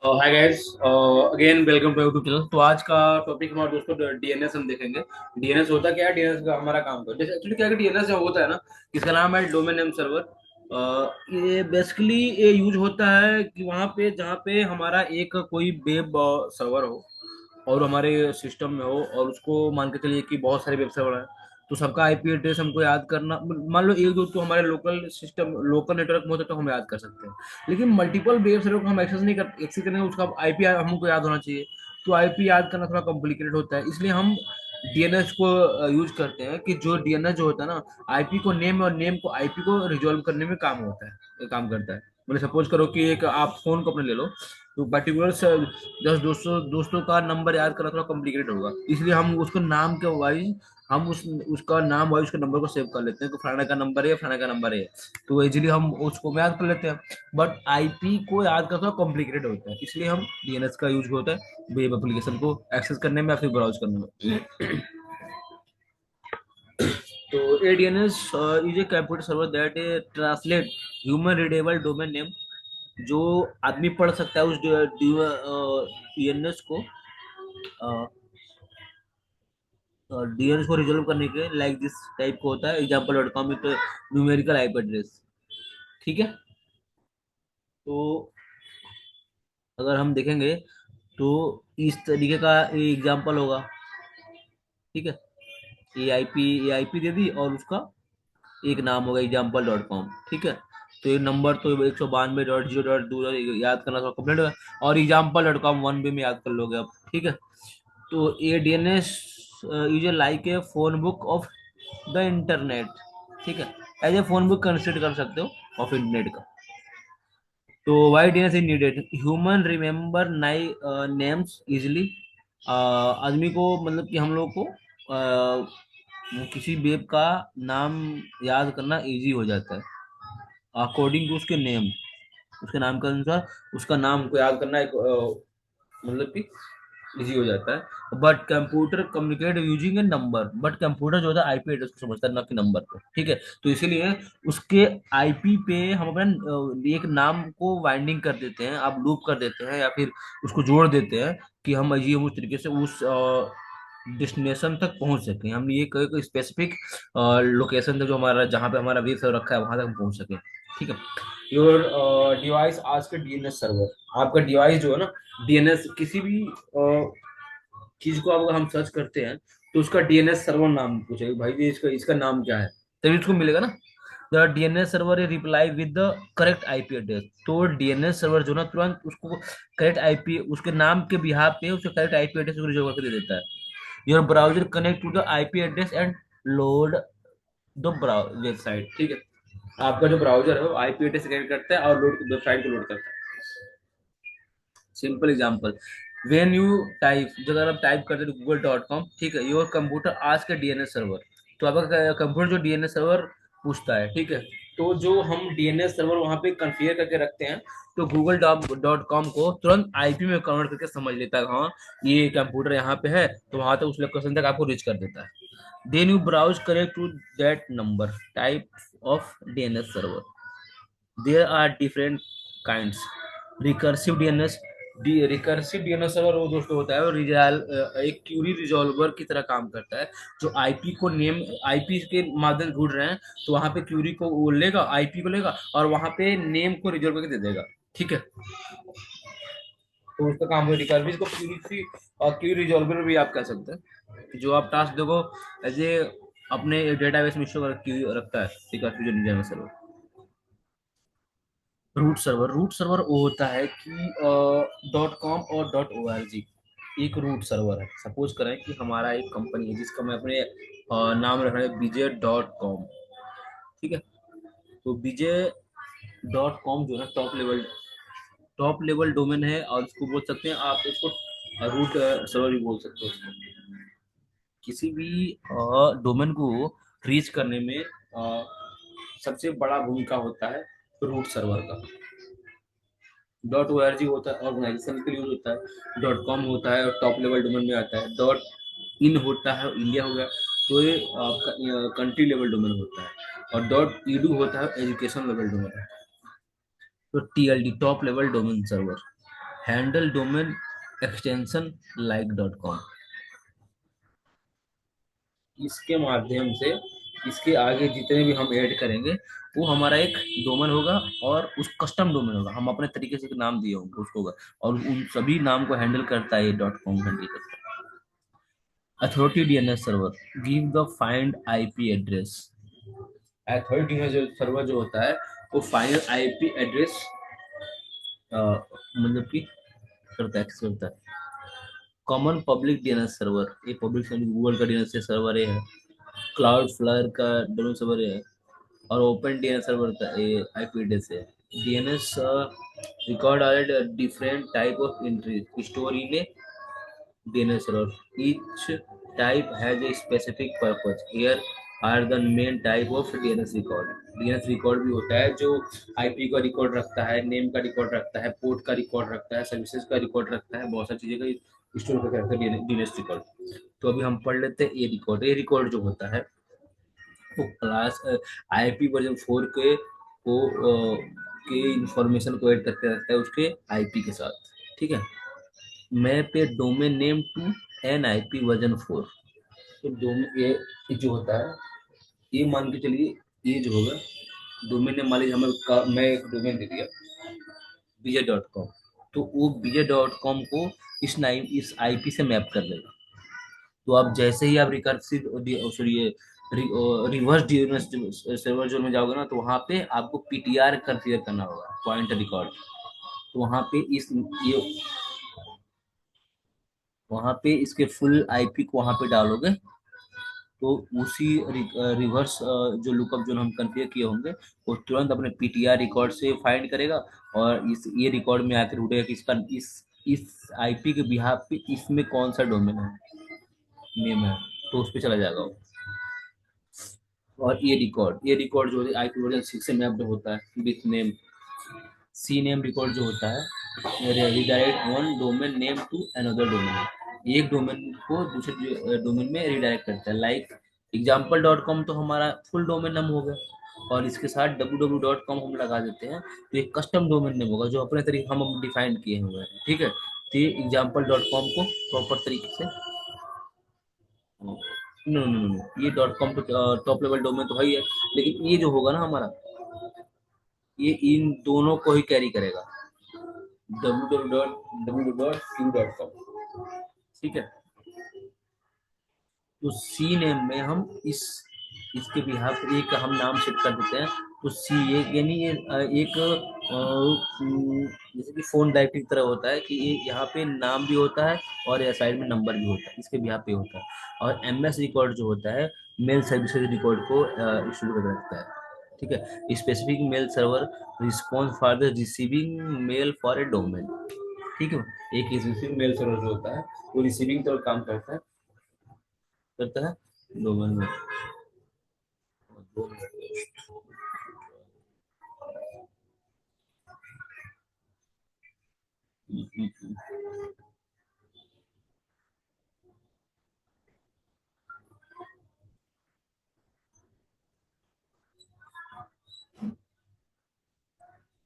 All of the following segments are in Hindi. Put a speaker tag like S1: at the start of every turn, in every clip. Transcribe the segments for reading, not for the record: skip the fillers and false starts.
S1: Hi guys, again welcome to YouTube channel. तो आज का टॉपिक हमारे दोस्तों डीएनएस हम देखेंगे। डीएनएस होता क्या है, डीएनएस का हमारा काम का जैसे एक्चुअली क्या है कि डीएनएस जो होता है ना, इसका नाम है डोमेन नेम सर्वर। ये बेसिकली ये यूज होता है कि वहाँ पे जहाँ पे हमारा एक कोई वेब सर्वर हो और हमारे सिस्टम में हो, और उसको मान के चलिए कि बहुत सारे वेब सर्वर है। तो सबका आईपी एड्रेस हमको याद करना, मान लो एक दो तो हमारे लोकल सिस्टम लोकल नेटवर्क में होता है तो हम याद कर सकते हैं। लेकिन मल्टीपल वेब सर्वर को हम एक्सेस करेंगे, उसका आईपी हमको याद होना चाहिए। तो आईपी याद करना थोड़ा कॉम्प्लिकेटेड होता है, इसलिए हम डीएनएस को यूज करते हैं कि जो डीएनएस जो होता है ना, आईपी को नेम और नेम को आईपी को रिजॉल्व करने में काम होता है, ये काम करता है। मतलब सपोज करो कि एक आप फोन को अपने ले लो, तो पर्टिकुलर 10 दोस्तों का नंबर याद करना थोड़ा कॉम्प्लिकेटेड होगा, इसलिए हम उसको नाम के वाइज हम उसका नाम वाइज उसके नंबर को सेव कर लेते हैं कि फलाना का नंबर है, फलाना का नंबर है। तो इजीली हम उसको याद कर लेते हैं। बट आईपी को याद करना थोड़ा कॉम्प्लिकेटेड होता है, इसलिए हम डीएनएस का यूज होता है वेब एप्लीकेशन को एक्सेस करने में या फिर ब्राउज करने में। तो a DNS is a computer server that translate human readable domain name, जो आदमी पढ़ सकता है उस डीएनएस को, डीएनएस को रिजोल्व करने के लाइक दिस टाइप को होता है example dot com with numerical IP address. ठीक है। तो अगर हम देखेंगे तो इस तरीके का एग्जाम्पल होगा। ठीक है। ए आई पी दे दी और उसका एक नाम होगा एग्जाम्पल डॉट कॉम। ठीक है। तो ये नंबर तो 192.0.2 याद करना थोड़ा कंप्लीट होगा, और example dot com one way में याद कर लोगे अब। ठीक है। तो ये DNS use like a phone book of the internet. ठीक है। As a phone book consider कर सकते हो ऑफ इंटरनेट का। तो why DNS is needed, human remember नाई नेम्स इजिली। आदमी को मतलब कि हम लोग को किसी वेब का नाम याद करना इजी हो जाता है अकॉर्डिंग टू उसके नेम, उसके नाम के अनुसार उसका नाम को याद करना एक मतलब कि इजी हो जाता है। But computer communicate using A number, but computer जो होता है आईपी एड्रेस को समझता है ना कि नंबर को। ठीक है। तो इसीलिए उसके आईपी पे हम अपना एक नाम को वाइंडिंग कर देते हैं, आप लूप कर देते हैं या फिर उसको जोड़ देते हैं कि हम ये उस तरीके से उस डेस्टिनेशन तक पहुंच सकें। हम ये कोई स्पेसिफिक लोकेशन तक जो हमारा जहाँ पे हमारा वेब सर्वर रखा है वहां तक हम पहुंच सकें। ठीक है। योर डिवाइस आज का डीएनएस सर्वर, आपका डिवाइस जो है ना, डीएनएस किसी भी चीज को अगर हम सर्च करते हैं तो उसका डीएनएस सर्वर नाम पूछेगा, भाई ये इसका इसका नाम क्या है, तभी उसको मिलेगा ना। The DNS server reply with the correct IP address. तो डीएनएस सर्वर जो ना तुरंत उसको करेक्ट आईपी उसके नाम के बिहाफ पे उसके करेक्ट आईपी एड्रेस को रिजर्व करके दे देता है। Your browser connect to the IP address and load the website. ठीक है। आपका जो ब्राउजर है वो आईपी एड्रेस कनेक्ट करता है और लोड वेबसाइट को लोड करता है। Simple example, when you type, जब अगर आप टाइप करते हो google.com, ठीक है, योर कंप्यूटर आज का डीएनएस सर्वर। तो आपका कंप्यूटर जो डीएनएस सर्वर पूछता है। ठीक है। तो जो हम डीएनएस सर्वर वहां पे कॉन्फ़िगर करके रखते हैं, तो google.com को तुरंत आईपी में कन्वर्ट करके समझ लेता है, हाँ ये कंप्यूटर यहाँ पे है, तो वहां तक उस लोकेशन तक आपको रीच कर देता है। Then you browse correct to that number type of DNS server. There are different kinds. Recursive DNS, recursive DNS server वो दोस्तों होता है, वो एक क्यूरी रिजॉल्वर की तरह काम करता है। जो आईपी को नेम, आईपी के माध्यम से ढूंढ रहे हैं, तो वहां पे क्यूरी को वो लेगा, आईपी को लेगा और वहां पे नेम को रिजॉल्व करके दे देगा। ठीक है। तो उसका काम है रिकर्सिव, इसको क्यूरी और क्यूरी रिजॉल्वर भी आप कह सकते हैं। जो आप टास्क देखो एज ए अपने डेटाबेस में शो रखता है recursive DNS server. Root server वो होता है कि डॉट कॉम और डॉट ओ आर जी एक रूट सर्वर है। सपोज करें कि हमारा एक कंपनी है जिसका मैं अपने नाम रख रहा है विजय.com। ठीक है। तो विजय.com जो है टॉप लेवल डोमेन है, और इसको बोल सकते हैं आप इसको रूट सर्वर भी बोल सकते हो उसको। किसी भी डोमेन को रीच करने में सबसे बड़ा भूमिका होता है रूट सर्वर का। डॉट ओ आर जी होता है ऑर्गेनाइजेशन के लिए होता है, डॉट कॉम होता है और टॉप लेवल डोमेन में आता है, डॉट इन होता है इंडिया हो गया, तो ये आपका कंट्री लेवल डोमेन होता है, और डॉट ईडू होता है एजुकेशन लेवल डोमेन। तो TLD top level domain server handle domain extension like dot com. इसके माध्यम से इसके आगे जितने भी हम ऐड करेंगे वो हमारा एक डोमेन होगा, और उस कस्टम डोमेन होगा, हम अपने तरीके से एक नाम दिए होंगे उसको होगा, और उन सभी नाम को हैंडल करता है ये डॉट कॉम हैंडल करता है। Authority DNS server give the find IP address. Authority DNS जो सर्वर जो होता है वो फाइंड आईपी एड्रेस मतलब कि करता है, किससे करता है। कॉमन पब्लिक डीएनएस सर्वर, ये पब्लिक गूगल का डीएनएस सर्वर है, क्लाउड फ्लर का डोमेन सर्वर है, और ओपन डीएनएस सर्वर का आईपी एड्रेस है। DNS record are different type of entry store in a DNS server. Each type has a specific purpose. Here are the main type of DNS record. DNS record भी होता है जो आईपी का रिकॉर्ड रखता है, नेम का रिकॉर्ड रखता है, पोर्ट का रिकॉर्ड रखता है, सर्विसेज का रिकॉर्ड रखता है, बहुत सारी चीजें का स्टोर करके रखता है डीएनएस रिकॉर्ड। तो अभी हम पढ़ लेते हैं ये रिकॉर्ड जो होता है वो क्लास आईपी वर्जन 4 के इंफॉर्मेशन को ऐड करके रखता है उसके आईपी के साथ। ठीक है। Map a domain name to an IP version 4। तो डोमेन ये जो होता है, ये मान के चलिए, ये जो होगा डोमेन नेम, मान लीजिए मैं एक डोमेन दे दिया विजय.com, तो वो विजय.com को इस आईपी से मैप कर लेगा। तो आप जैसे ही आप रिकर्सिव सॉरी ये रिवर्स डीएनएस सर्वर जोन में जाओगे ना, तो वहाँ पे आपको पीटीआर कॉन्फ़िगर करना होगा, पॉइंटर रिकॉर्ड। तो वहाँ पे इसके फुल आईपी को वहाँ पे डालोगे, तो उसी रिवर्स जो लुकअप जो हम कन्फिगर किए होंगे वो तुरंत अपने पीटीआर रिकॉर्ड से फाइंड करेगा, और इस ये रिकॉर्ड में आकर ढूंढेगा कि इस आईपी के बिहाफ पे इसमें कौन सा डोमेन है, नेम है, तो उस पर चला जाएगा वो। और ये रिकॉर्ड जो है आईपी वर्जन 6 से मैप्ड होता है with name. C name record जो होता है redirect one domain name to another domain, एक डोमेन को दूसरे डोमेन में रिडायरेक्ट करता है। लाइक एग्जाम्पल.com तो हमारा फुल डोमेन नेम हो गया, और इसके साथ www.com हम लगा देते हैं, तो एक कस्टम डोमेन नेम होगा जो अपने तरीके हम डिफाइन किए हुए हैं। ठीक है। तो ये एग्जाम्पल.com को प्रॉपर तरीके से, नो नो नो नो, ये .com तो टॉप लेवल डोमेन तो है ही है, लेकिन ये जो होगा ना हमारा, ये इन दोनों को ही कैरी करेगा, www.q.com। ठीक है। तो सी नेम में हम इसके बिहाफ एक हम नाम सेट कर देते हैं। तो सी एक यानी ये एक जैसे कि फोन डायरेक्टरी की तरह होता है कि ये यहाँ पे नाम भी होता है और या साइड में नंबर भी होता है, इसके बिहाफ पे होता है। और एमएस रिकॉर्ड जो होता है मेल सर्विसेज रिकॉर्ड को शुरू कर रखता है। ठीक है। Specific mail server response for the receiving mail for a domain. ठीक है। एक रिसीविंग मेल सर्वर जो होता है वो रिसीविंग तरफ काम करता है डोमेन में।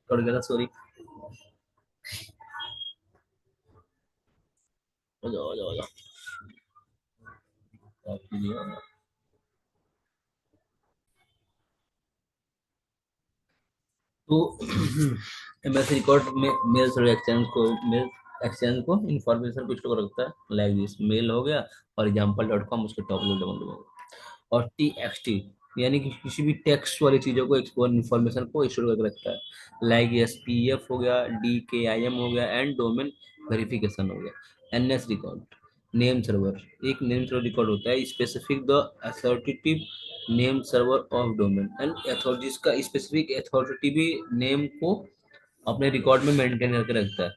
S1: कट गया था, सॉरी। हो जाओ हो जाओ हो जाओ। आपके लिए तो एमएस रिकॉर्ड में मेल सर्वर एक्सचेंज को इंफॉर्मेशन को स्टोर रखता है। लाइक दिस मेल हो गया, और एग्जाम्पल.com उसके टॉप लेवल डोमेन हो गया। और टी एक्स टी यानी कि किसी भी टेक्स्ट वाली चीज़ों को एक्सप्लोर इन्फॉर्मेशन को स्टोर करके रखता है। लाइक एस पी एफ हो गया, डी के आई एम हो गया, एंड डोमेन वेरिफिकेशन हो गया। N S record name server, एक नेम सर्वर रिकॉर्ड होता है specific the authoritative name server of domain and authorities का स्पेसिफिक अथॉरिटेटिव नेम को अपने रिकॉर्ड में मेंटेन करके रखता है।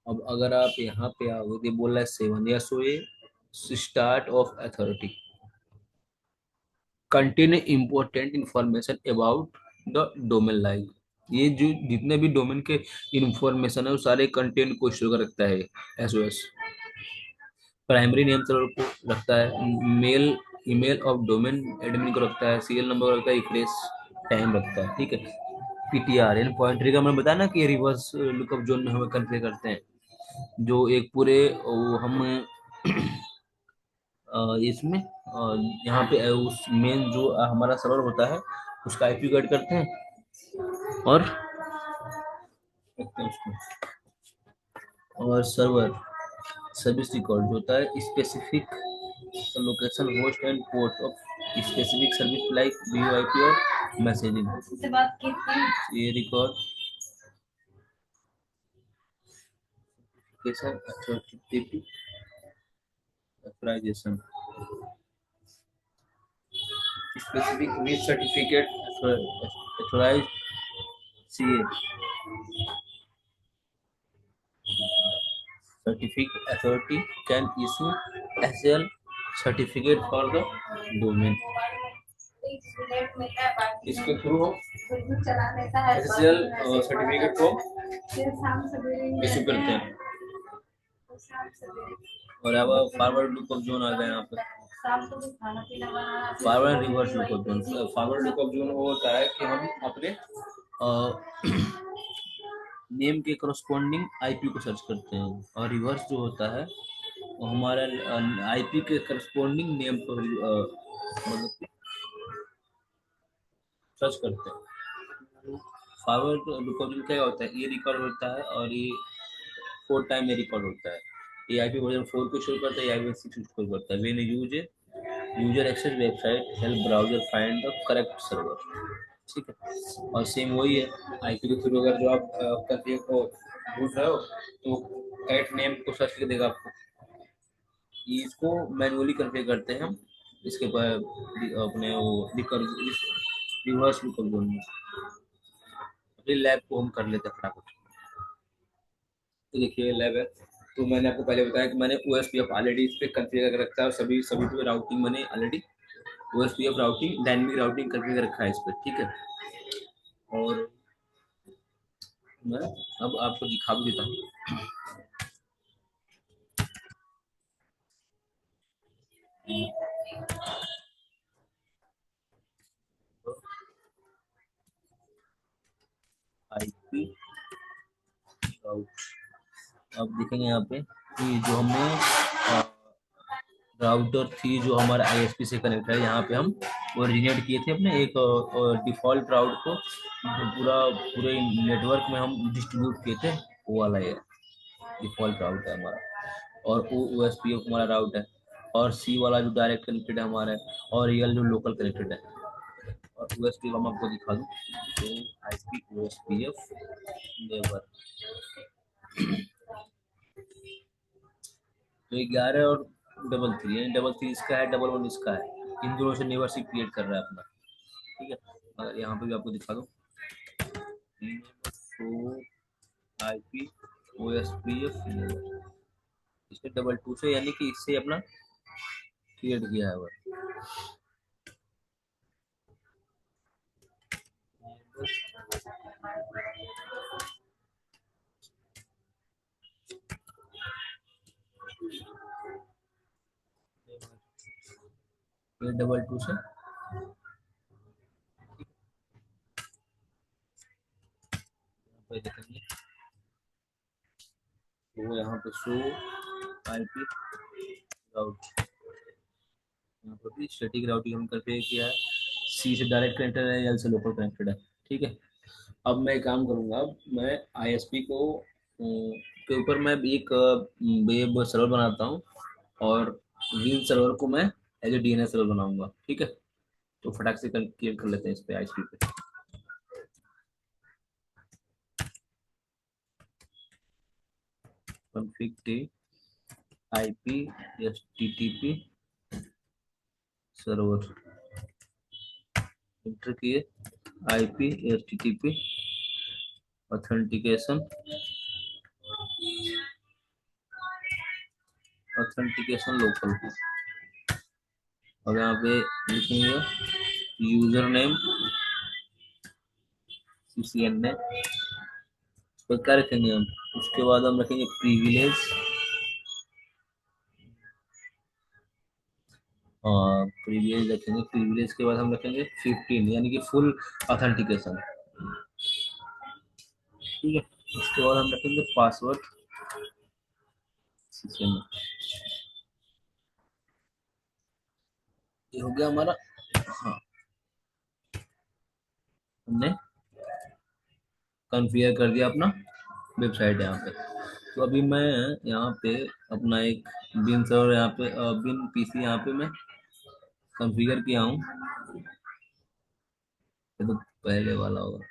S1: अब अगर आप यहाँ पे आओगे तो बोल रहा है 7 या सो ये start of authority contain important information about the domain like, ये जो जितने भी डोमेन के इंफॉर्मेशन है वो सारे कंटेंट को स्टोर कर रखता है एसओएस। प्राइमरी नेम सर्वर को रखता है, mail email of domain admin को रखता है, सीरियल नंबर रखता है, इक्रेस टाइम रखता है। ठीक है। पीटीआर यानी पॉइंट ट्रिगर, मैंने बताया ना कि रिवर्स लुकअप जोन में हम कन्फिगर करते हैं, जो एक पूरे वो हम इसमें यहाँ पे उस मेन जो हमारा सर्वर होता है उसका आईपी गाइड करते हैं, और और सर्वर सर्विस रिकॉर्ड होता है specific location host and port of specific service like VoIP और मैसेजिंग। ये record location authoritative authorization specific with certificate authorized CA certificate authority can issue SL certificate for the domain। इसके थ्रू हम SSL सर्टिफिकेट को इशू करते हैं। और अब फॉरवर्ड लुकअप जोन आ गया यहाँ पे। Forward reverse lookup zone, forward lookup zone वो होता है कि हम अपने नेम के करस्पॉन्डिंग आईपी को सर्च करते हैं, और रिवर्स जो होता है वो हमारा आईपी के करस्पॉन्डिंग नेम को मतलब सर्च करते हैं। फॉरवर्ड लुकअप जोन क्या होता है, ये रिकॉर्ड होता है और ये 4 टाइम में रिकॉर्ड होता है। ये आईपी वर्जन 4 को शो करता है, आईपी 6 को शो करता है। When user access website help browser find the correct server, ठीक है। और सेम वही है, आईपी के थ्रू अगर जो आप कन्फिग को ढूंढ रहे हो तो करेक्ट नेम को सर्च करके देगा आपको। ये इसको मैन्युअली कन्फिग करते हैं हम इसके बाद अपने वो रिवर्स लुकअप जोन में। अपने लैब को हम कर लेते हैं फटाफट। तो देखिए लैब है, तो मैंने आपको पहले बताया कि मैंने OSPF ऑलरेडी इस पर कन्फिगर कर रखा है, और सभी सभी पे राउटिंग मैंने already OSPF routing dynamic routing configure रखा है इस पर, ठीक है। और मैं अब आपको दिखा भी देता हूँ। आईपी राउट, अब देखेंगे यहाँ पे कि जो हमने राउटर थी जो हमारे आईएसपी से कनेक्ट है, यहाँ पे हम ओरिजिनेट किए थे अपने एक डिफॉल्ट राउट को, जो पूरे नेटवर्क में हम डिस्ट्रीब्यूट किए थे, वो वाला ये डिफॉल्ट राउट है हमारा। और ओ एस पी एफ हमारा राउट है, और सी वाला जो डायरेक्ट कनेक्टेड है हमारा है, और रियल जो लोकल कनेक्टेड है। और ओ एस पी एफ हम आपको दिखा दूँ तो I P O S P F number, तो 11 और डबल थ्री, यानी डबल थ्री इसका है, डबल वन इसका है। इन दोनों से नेबरशिप क्रिएट कर रहा है अपना, ठीक है। अगर यहाँ पे भी आपको दिखा दूँ तो I P O S P F number, इसमें डबल टू से यानी कि इससे अपना क्रिएट किया है वो। ये डबल टू से पे देखेंगे तो यहाँ पे शो आई पी राउट, यहाँ पर भी स्टैटिक राउटिंग हम करके किया है। सी से डायरेक्ट कनेक्टेड है, एल से लोकल कनेक्टेड है, ठीक है। अब मैं काम करूँगा, मैं आईएसपी को के ऊपर मैं एक वेब सर्वर बनाता हूँ, और विन सर्वर को मैं एज ए डीएनएस सर्वर बनाऊंगा, ठीक है। तो फटाक से क्लियर कर लेते हैं इस पे आईएसपी पे। Config T IP HTTP server, enter किए IP HTTP authentication, authentication local. और यहाँ पे लिखेंगे यूजर नेम सीसीएन ने, तो क्या रखेंगे हम, उसके बाद हम रखेंगे प्रिविलेज, और प्रिविलेज रखेंगे, प्रिविलेज के बाद हम रखेंगे 15 यानी कि फुल ऑथेंटिकेशन। ठीक है, उसके बाद हम रखेंगे पासवर्ड सिस्टम। ये हो गया हमारा। हाँ, हमने कॉन्फ़िगर कर दिया अपना वेबसाइट यहाँ पे। तो अभी मैं यहाँ पे अपना एक बिन सर्वर यहाँ पे बिन पीसी यहाँ पे मैं कॉन्फ़िगर किया हूँ। ये तो पहले वाला होगा।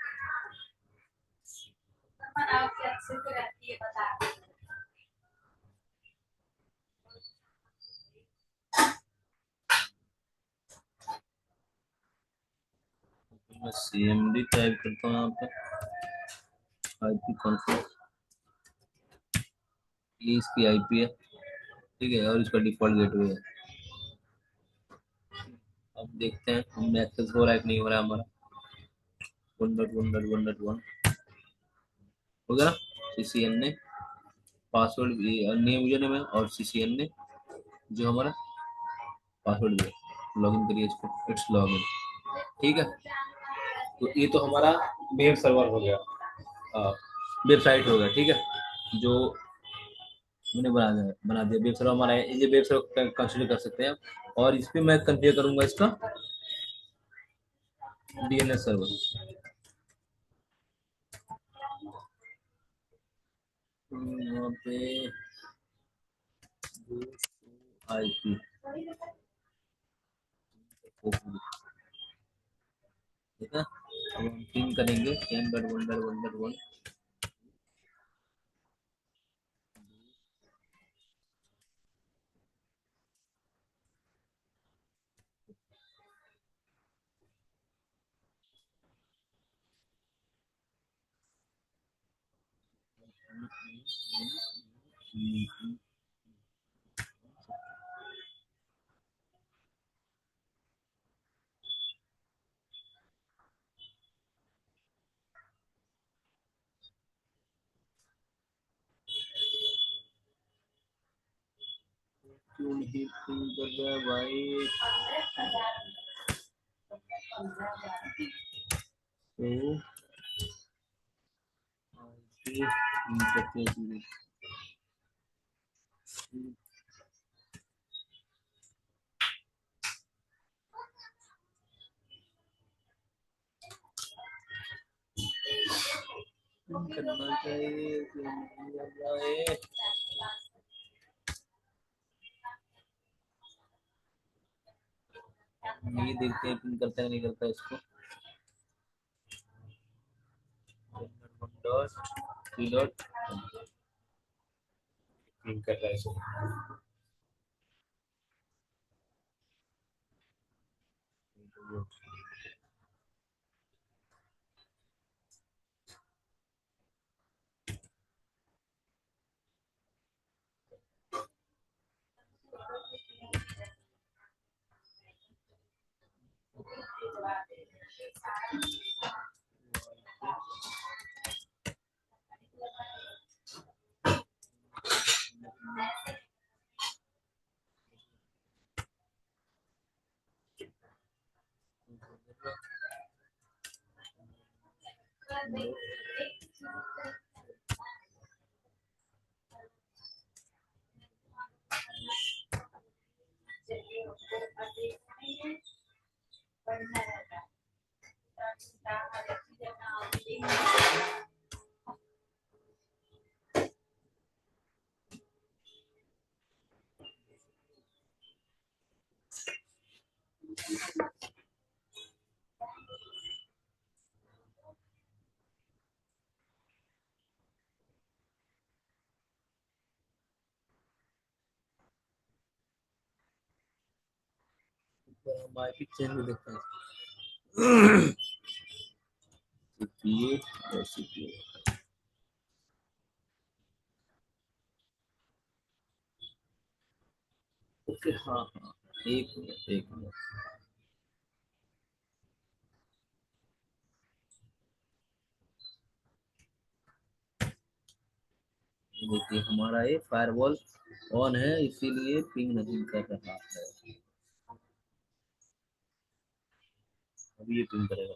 S1: मैं CMD टाइप करता हूँ यहाँ पे, IP कॉन्फ़िगर, ये इसकी IP है, ठीक है, और इसका डिफ़ॉल्ट गेटवे है। अब देखते हैं हम एक्सेस हो रहा है कि नहीं हो रहा है हमारा। 1.1.1.1 हो गया ना। CCN ने पासवर्ड भी नेम यूजर नेम है, और CCN ने जो हमारा पासवर्ड भी है। लॉगिन करिए इसको, इट्स लॉगिन। ठीक है, तो ये तो हमारा वेब सर्वर हो गया, वेबसाइट हो गया। ठीक है, जो मैंने बना दिया वेब सर्वर हमारा है। ये वेब सर्वर कंसिडर कर सकते हैं। और इस पे मैं कंफिगर करूंगा इसका DNS सर्वर। यहाँ पे IP, ठीक है। अब हम पिंग करेंगे 10.1.1.1। क्यों नहीं पिंग कर रहा है भाई? तो IP करना चाहिए कि नहीं करना है? ये देखते हैं पिन करता है नहीं करता इसको। डॉट थ्री डॉट पिन कर रहा है इसको। हम IP चेंज में देखते हैं। CPA और CPA। ओके, हाँ हाँ, एक मिनट एक मिनट। देखिए हमारा ये फायरवॉल ऑन है, इसीलिए पिंग नहीं कर रहा है। अभी ये पिंग करेगा।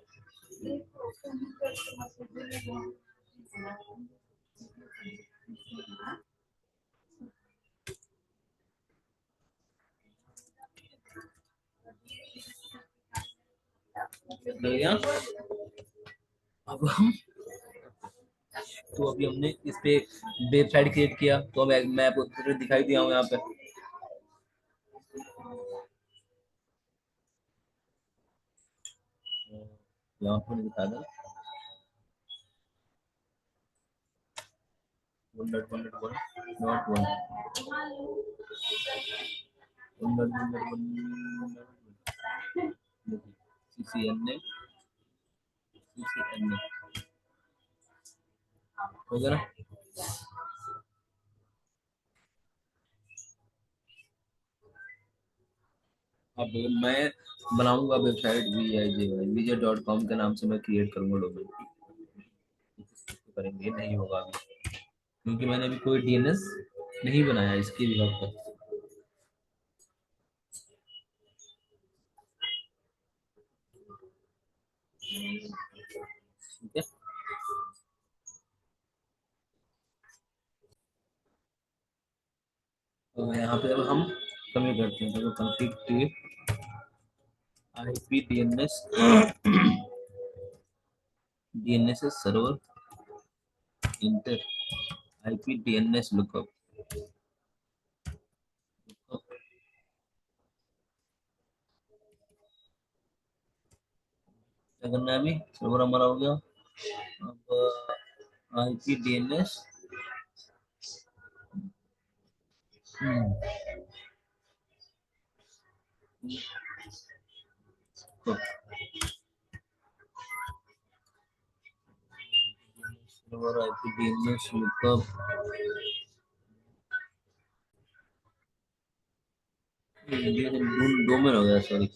S1: लग गया। अब हम तो अभी हमने इस पे वेबसाइट क्रिएट किया, तो अब मैं आपको दिखाई दिया हूँ यहाँ पे। यहाँ पर दिखा दो 1.1.1 CCNA हो गया ना। अब मैं बनाऊंगा वेबसाइट VIJ.com के नाम से मैं क्रिएट करूंगा डोमेन। करेंगे नहीं होगा अभी, क्योंकि मैंने अभी कोई DNS नहीं बनाया इसके लिए पर। ठीक है, तो यहाँ पे अब हम कमी करते हैं, तो config IP DNS server inter IP DNS lookup. क्या करना है, अभी सर्वर हमारा हो गया। अब IP DNS server IP DNS lookup domain हो गया, सॉरी।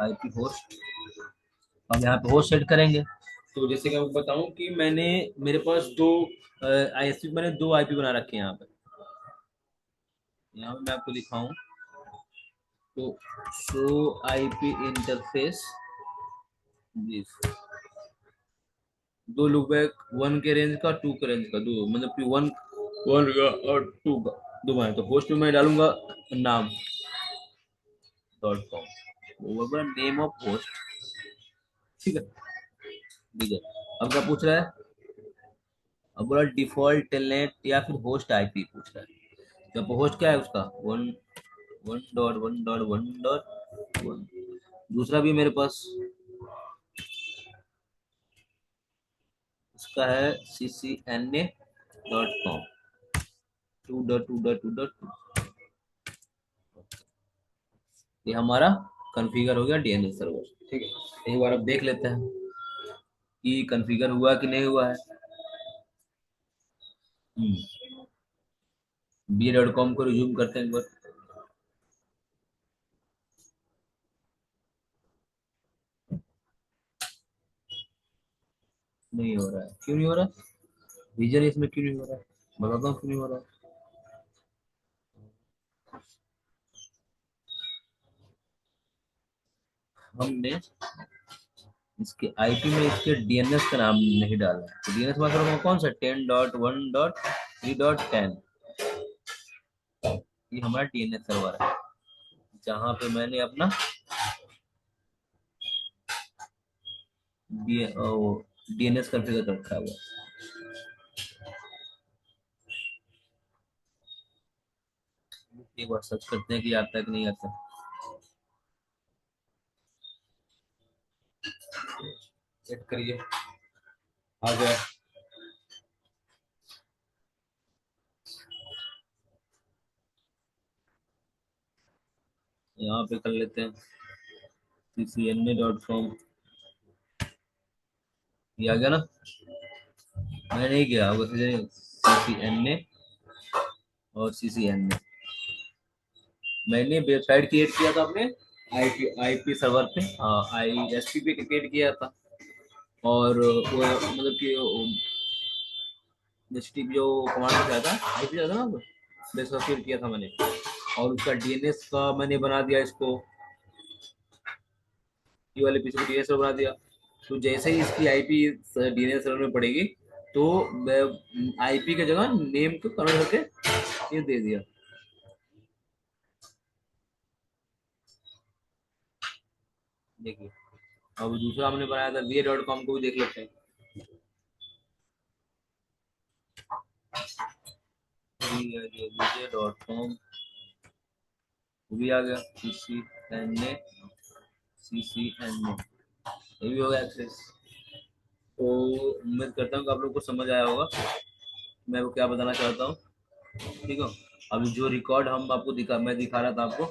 S1: IP होस्ट, हम यहाँ पे होस्ट सेट करेंगे। तो जैसे कि मैं बताऊं कि मेरे पास दो ISP, मैंने दो IP बना रखे हैं यहाँ पे। यहाँ पे मैं आपको दिखाऊं तो शो IP इंटरफेस दो लूपबैक, वन के रेंज का, टू के रेंज का, दो मतलब कि वन वन का और टू का दो बनाए। तो होस्ट में मैं डालूंगा नाम .com, नेम ऑफ होस्ट। ठीक है, ठीक है। अब क्या पूछ रहा है, अब बोला डिफॉल्ट टेलनेट या फिर होस्ट IP पूछ रहा है। तो होस्ट क्या है उसका, वन 1.1.1.1। दूसरा भी मेरे पास उसका है CCNA.com 2.2.2.2। ये हमारा कॉन्फ़िगर हो गया DNS सर्वर। ठीक है, एक बार अब देख लेते हैं कि कॉन्फ़िगर हुआ कि नहीं हुआ है। BA.com को रिज्यूम करते हैं एक बार। नहीं हो रहा है, क्यों नहीं हो रहा है? रीजन इसमें क्यों नहीं हो रहा है, बताता हूँ क्यों नहीं हो रहा है। हमने इसके IP में इसके DNS का नाम नहीं डाला है। तो DNS मतलब कौन सा, 10.1.3.10। ये हमारा DNS सर्वर है, जहाँ पे मैंने अपना DNS कॉन्फ़िगर कर रखा हुआ है। एक बार सर्च करते हैं कि आता है कि नहीं आता। चेक करिए, आ गया। यहाँ पे कर लेते हैं CCNA.com। ये आ गया ना, मैंने नहीं किया होगा CCNA और CCNA। मैंने वेबसाइट क्रिएट किया था अपने IP सर्वर पे, ISP पे क्रिएट किया था। और वो मतलब कि जो कमांड क्या था, IP था ना, क्रिएट किया था मैंने। और उसका डीएनएस का मैंने बना दिया इसको, ये वाले पीछे को डीएनएस बना दिया। तो जैसे ही इसकी आईपी डीएनएस सर्वर में पड़ेगी तो आईपी की जगह नेम को कन्वर्ट करके ये दे दिया। देखिए अब दूसरा हमने बनाया था VA.com को भी देख लेते हैं। VA.com भी आ गया, CCNA ये भी हो गया एक्सेस। तो उम्मीद करता हूँ कि आप लोग को समझ आया होगा मैं वो क्या बताना चाहता हूँ। ठीक है, अभी जो रिकॉर्ड हम आपको मैं दिखा रहा था आपको,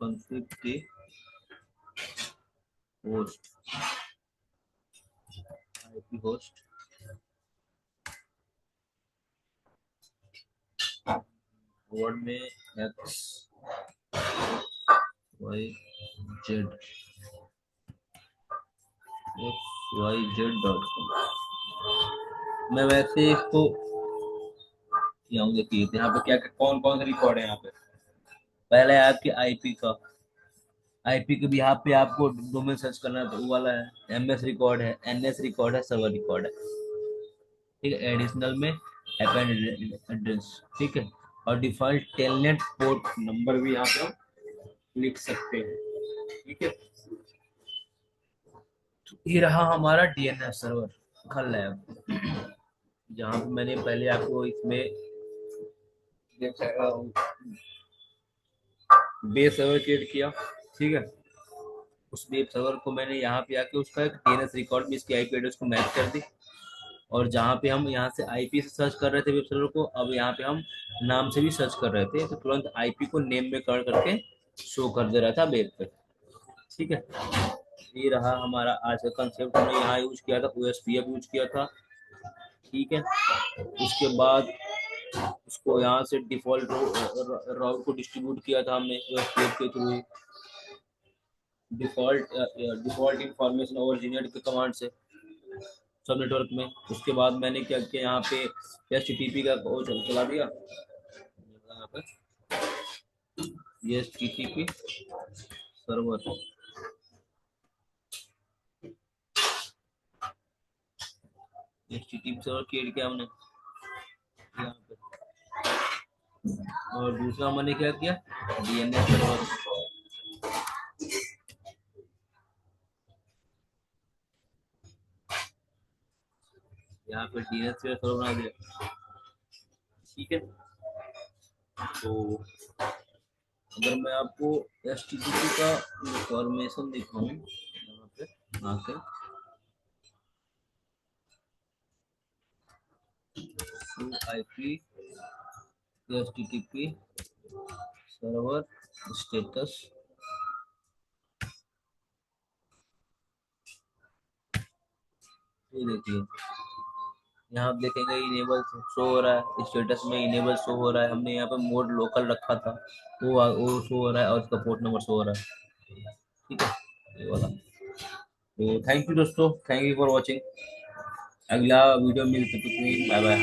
S1: कॉन्फ्लिक्ट की होस्ट, आईपी होस्ट वर्ड में XYZ XYZ.com। मैं वैसे इसको यहाँ देखिए यहाँ पे क्या कौन कौन से रिकॉर्ड है। यहाँ पे पहला है आपके आईपी का, आईपी के भी यहाँ पे आपको डोमेन सर्च करना है तो वो वाला है। एमएस रिकॉर्ड है, एनएस रिकॉर्ड है, सर्वर रिकॉर्ड है। ठीक है, एडिशनल में अपेंड एड्रेस। ठीक है, और डिफॉल्ट टेलनेट पोर्ट नंबर भी यहाँ पे हम लिख सकते हैं। ठीक है, तो ये रहा हमारा डीएनएस सर्वर खल लैब, जहाँ पे मैंने पहले आपको इसमें बेस सर्वर क्रिएट किया। ठीक है, उस वेब सर्वर को मैंने यहाँ पे आके उसका एक डीएनएस रिकॉर्ड में इसकी आईपी एड्रेस को मैच कर दी। और जहाँ पे हम यहाँ से आईपी से सर्च कर रहे थे वेब सर्वर को, अब यहाँ पे हम नाम से भी सर्च कर रहे थे तो तुरंत आईपी को नेम में कन्वर्ट करके शो कर दे रहा था वेब पे। ठीक है, ये रहा हमारा आज का कंसेप्ट। हमने यहाँ यूज किया था OSPF यूज किया था। ठीक है, उसके बाद उसको यहाँ से डिफॉल्ट राउट को डिस्ट्रीब्यूट किया था हमने OSPF के थ्रू, डिफॉल्ट इंफॉर्मेशन ओवर जीनेट के कमांड से सब नेटवर्क में। उसके बाद मैंने क्या किया, यहाँ पे HTTP का वो चला दिया, यहाँ पे HTTP server, HTTP server create किया हमने यहाँ पे। और दूसरा मैंने क्या किया, डीएनएस सर्वर। यहाँ पे डीएनएस सर्वर बना दिया। ठीक है, तो अगर मैं आपको HTTP का इंफॉर्मेशन दिखाऊं यहाँ पे आके, IP HTTP सर्वर स्टेटस, ये देखिए यहाँ आप देखेंगे इनेबल शो हो रहा है, स्टेटस में इनेबल शो हो रहा है। हमने यहाँ पे मोड लोकल रखा था, वो शो हो रहा है और उसका पोर्ट नंबर शो हो रहा है। ठीक है, ये वाला। तो थैंक यू दोस्तों, थैंक यू फॉर वॉचिंग। अगला वीडियो मिलते, बाय बाय।